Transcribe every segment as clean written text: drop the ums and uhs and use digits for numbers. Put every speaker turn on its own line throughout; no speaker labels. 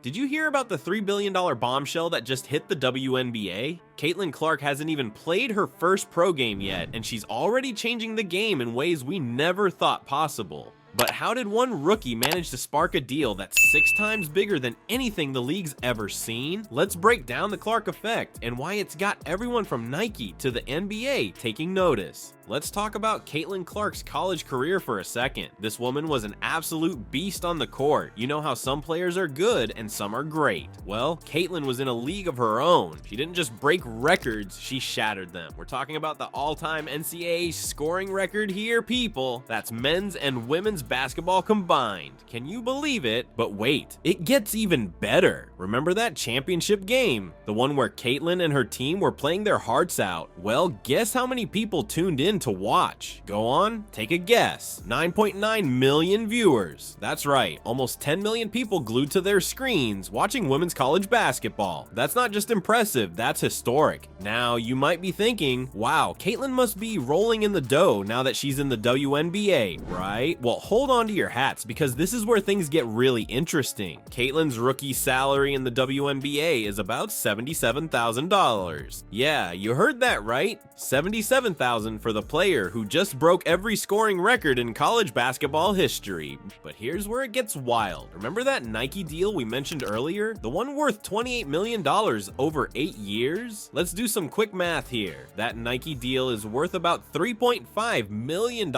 Did you hear about the $3 billion bombshell that just hit the WNBA? Caitlin Clark hasn't even played her first pro game yet, and she's already changing the game in ways we never thought possible. But how did one rookie manage to spark a deal that's 6 times bigger than anything the league's ever seen? Let's break down the Clark effect and why it's got everyone from Nike to the NBA taking notice. Let's talk about Caitlin Clark's college career for a second. This woman was an absolute beast on the court. You know how some players are good and some are great. Well, Caitlin was in a league of her own. She didn't just break records, she shattered them. We're talking about the all-time NCAA scoring record here, people. That's men's and women's basketball combined. Can you believe it? But wait, it gets even better. Remember that championship game? The one where Caitlin and her team were playing their hearts out. Well, guess how many people tuned in to watch? Go on, take a guess. 9.9 million viewers. That's right, almost 10 million people glued to their screens watching women's college basketball. That's not just impressive, that's historic. Now, you might be thinking, wow, Caitlin must be rolling in the dough now that she's in the WNBA, right? Well, hold on to your hats because this is where things get really interesting. Caitlin's rookie salary in the WNBA is about $77,000. Yeah, you heard that right. $77,000 for the player who just broke every scoring record in college basketball history. But here's where it gets wild. Remember that Nike deal we mentioned earlier? The one worth $28 million over 8 years? Let's do some quick math here. That Nike deal is worth about $3.5 million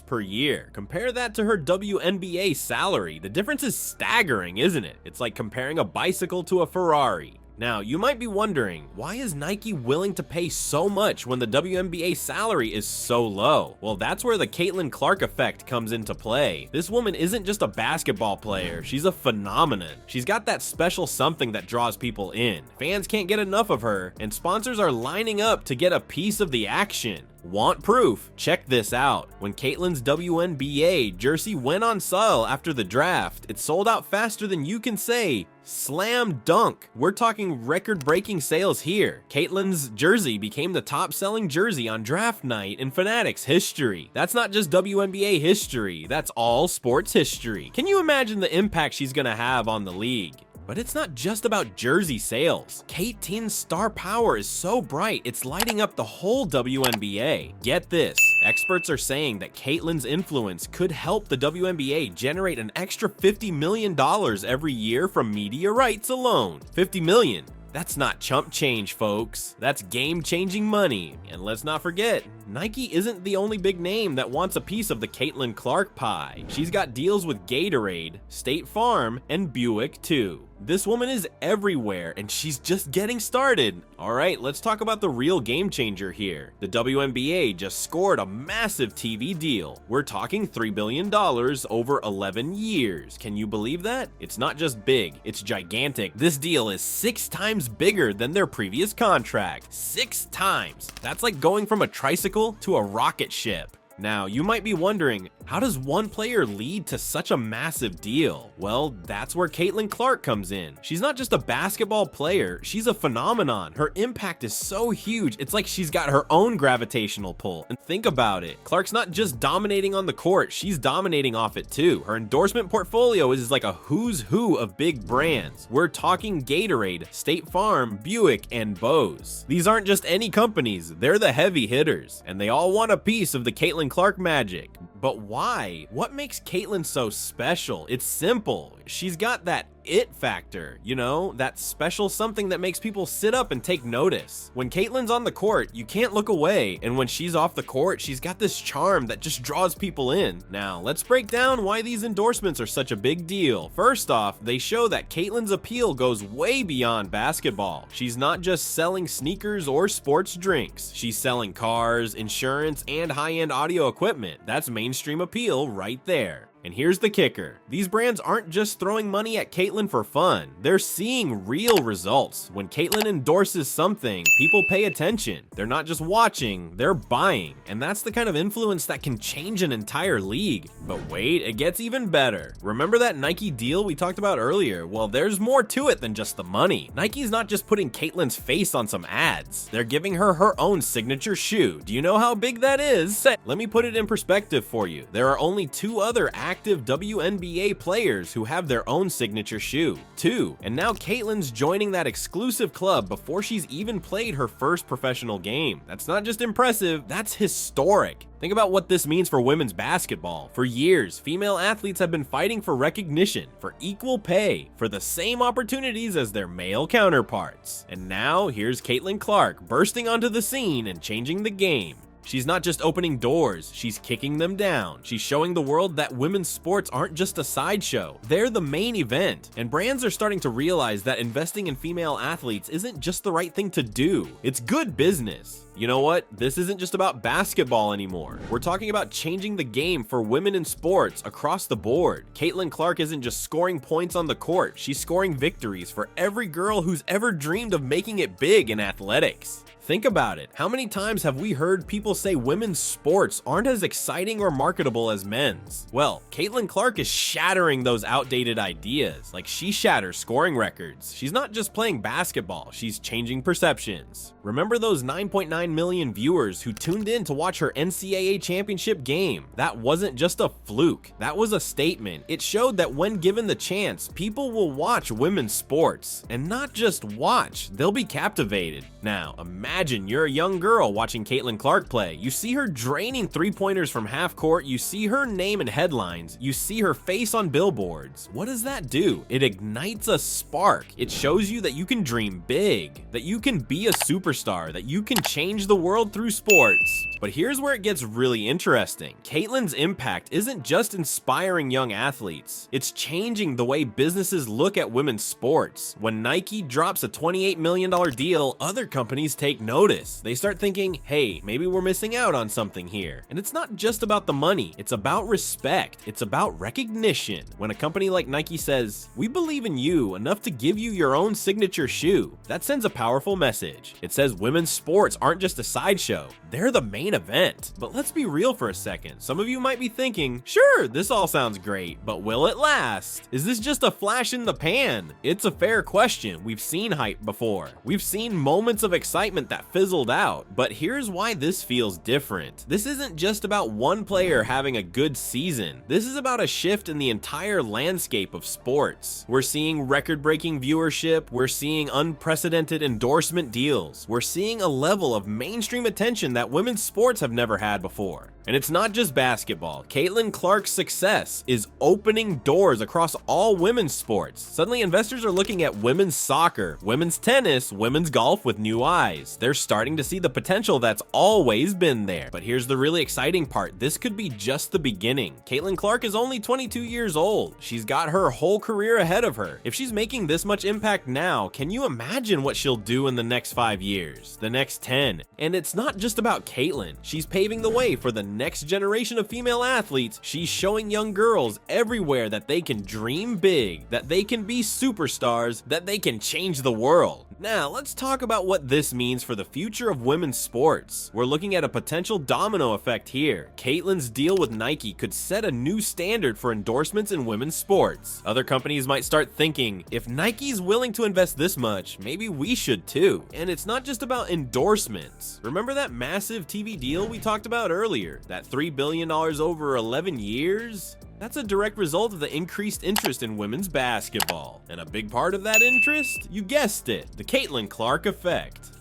per year. Compare that to her WNBA salary. The difference is staggering, isn't it? It's like comparing a bicycle to a Ferrari. Now, you might be wondering, why is Nike willing to pay so much when the WNBA salary is so low? Well, that's where the Caitlin Clark effect comes into play. This woman isn't just a basketball player, she's a phenomenon. She's got that special something that draws people in. Fans can't get enough of her, and sponsors are lining up to get a piece of the action. Want proof? Check this out. When Caitlin's WNBA jersey went on sale after the draft, it sold out faster than you can say slam dunk. We're talking record-breaking sales here. Caitlin's jersey became the top-selling jersey on draft night in Fanatics history. That's not just WNBA history, that's all sports history. Can you imagine the impact she's gonna have on the league? But it's not just about jersey sales. Caitlin's star power is so bright, it's lighting up the whole WNBA. Get this, experts are saying that Caitlin's influence could help the WNBA generate an extra $50 million every year from media rights alone. $50 million. That's not chump change, folks. That's game-changing money. And let's not forget, Nike isn't the only big name that wants a piece of the Caitlin Clark pie. She's got deals with Gatorade, State Farm, and Buick too. This woman is everywhere, and she's just getting started. Alright, let's talk about the real game changer here. The WNBA just scored a massive TV deal. We're talking $3 billion over 11 years. Can you believe that? It's not just big, it's gigantic. This deal is 6 times bigger than their previous contract. 6 times! That's like going from a tricycle to a rocket ship. Now, you might be wondering, how does one player lead to such a massive deal? Well, that's where Caitlin Clark comes in. She's not just a basketball player, she's a phenomenon. Her impact is so huge, it's like she's got her own gravitational pull. And think about it, Clark's not just dominating on the court, she's dominating off it too. Her endorsement portfolio is like a who's who of big brands. We're talking Gatorade, State Farm, Buick, and Bose. These aren't just any companies, they're the heavy hitters, and they all want a piece of the Caitlin Clark magic. But why? What makes Caitlin so special? It's simple. She's got that it factor, you know, that special something that makes people sit up and take notice. When Caitlin's on the court, you can't look away, and when she's off the court, she's got this charm that just draws people in. Now, let's break down why these endorsements are such a big deal. First off, they show that Caitlin's appeal goes way beyond basketball. She's not just selling sneakers or sports drinks. She's selling cars, insurance, and high-end audio equipment. That's mainstream appeal right there. And here's the kicker. These brands aren't just throwing money at Caitlin for fun. They're seeing real results. When Caitlin endorses something, people pay attention. They're not just watching, they're buying. And that's the kind of influence that can change an entire league. But wait, it gets even better. Remember that Nike deal we talked about earlier? Well, there's more to it than just the money. Nike's not just putting Caitlin's face on some ads. They're giving her her own signature shoe. Do you know how big that is? Let me put it in perspective for you. There are only 2 other active WNBA players who have their own signature shoe, too. And now Caitlyn's joining that exclusive club before she's even played her first professional game. That's not just impressive, that's historic. Think about what this means for women's basketball. For years, female athletes have been fighting for recognition, for equal pay, for the same opportunities as their male counterparts. And now, here's Caitlin Clark bursting onto the scene and changing the game. She's not just opening doors, she's kicking them down. She's showing the world that women's sports aren't just a sideshow, they're the main event. And brands are starting to realize that investing in female athletes isn't just the right thing to do, it's good business. You know what? This isn't just about basketball anymore. We're talking about changing the game for women in sports across the board. Caitlin Clark isn't just scoring points on the court, she's scoring victories for every girl who's ever dreamed of making it big in athletics. Think about it. How many times have we heard people say women's sports aren't as exciting or marketable as men's? Well, Caitlin Clark is shattering those outdated ideas. Like, she shatters scoring records. She's not just playing basketball, she's changing perceptions. Remember those 9.9 million viewers who tuned in to watch her NCAA championship game? That wasn't just a fluke. That was a statement. It showed that when given the chance, people will watch women's sports. And not just watch, they'll be captivated. Now, imagine you're a young girl watching Caitlin Clark play. You see her draining three-pointers from half court, you see her name in headlines, you see her face on billboards. What does that do? It ignites a spark. It shows you that you can dream big, that you can be a superstar, that you can change the world through sports. But here's where it gets really interesting. Caitlyn's impact isn't just inspiring young athletes, it's changing the way businesses look at women's sports. When Nike drops a $28 million deal, other companies take notice. They start thinking, hey, maybe we're missing out on something here. And it's not just about the money, it's about respect, it's about recognition. When a company like Nike says, we believe in you enough to give you your own signature shoe, that sends a powerful message. It says women's sports aren't just a sideshow, they're the main event. But let's be real for a second. Some of you might be thinking, sure, this all sounds great, but will it last? Is this just a flash in the pan? It's a fair question. We've seen hype before. We've seen moments of excitement that fizzled out, but here's why this feels different. This isn't just about one player having a good season. This is about a shift in the entire landscape of sports. We're seeing record-breaking viewership, we're seeing unprecedented endorsement deals, we're seeing a level of mainstream attention that women's sports have never had before. And it's not just basketball. Caitlin Clark's success is opening doors across all women's sports. Suddenly, investors are looking at women's soccer, women's tennis, women's golf with new eyes. They're starting to see the potential that's always been there. But here's the really exciting part. This could be just the beginning. Caitlin Clark is only 22 years old. She's got her whole career ahead of her. If she's making this much impact now, can you imagine what she'll do in the next 5 years, the next 10? And it's not just about Caitlin. She's paving the way for the next generation of female athletes. She's showing young girls everywhere that they can dream big, that they can be superstars, that they can change the world. Now, let's talk about what this means for the future of women's sports. We're looking at a potential domino effect here. Caitlyn's deal with Nike could set a new standard for endorsements in women's sports. Other companies might start thinking, if Nike's willing to invest this much, maybe we should too. And it's not just about endorsements. Remember that massive TV deal we talked about earlier? That $3 billion over 11 years? That's a direct result of the increased interest in women's basketball. And a big part of that interest? You guessed it, the Caitlin Clark effect.